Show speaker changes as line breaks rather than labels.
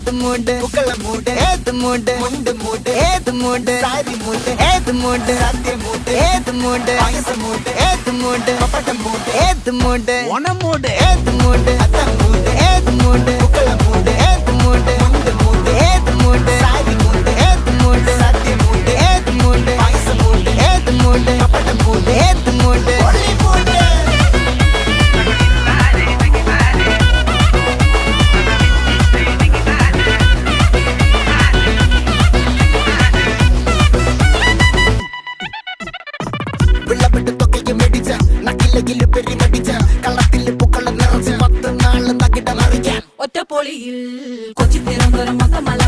ഏത് മൂട് പുക്കള മൂട് ഏത് മൂട് മുണ്ട് മൂട് ഏത് മൂട് സാരി മൂട് ഏത് മൂട് സദ്യ മൂട് ഏത് മൂട് പായസ മൂട് ഏത് മൂട് പപ്പടം മൂട് ഏത് മൂട് ഓണം മൂട് ഏത് മൂട് അത്തം മൂട് ഏത് മൂട് പുക്കള മൂട് ഏത് മൂട് മുണ്ട് മൂട് ഏത് മൂട് സാരി മൂട് ഏത് മൂട് സദ്യ മൂട് ഏത് മൂട് പായസ മൂട് ഏത് മൂട് പപ്പടം മൂട് ഏത് മൂട് ഒളി മൂട്
ഒറ്റപ്പൊളിയിൽ കൊച്ചി തിരുവനന്തപുരം മൊത്തമല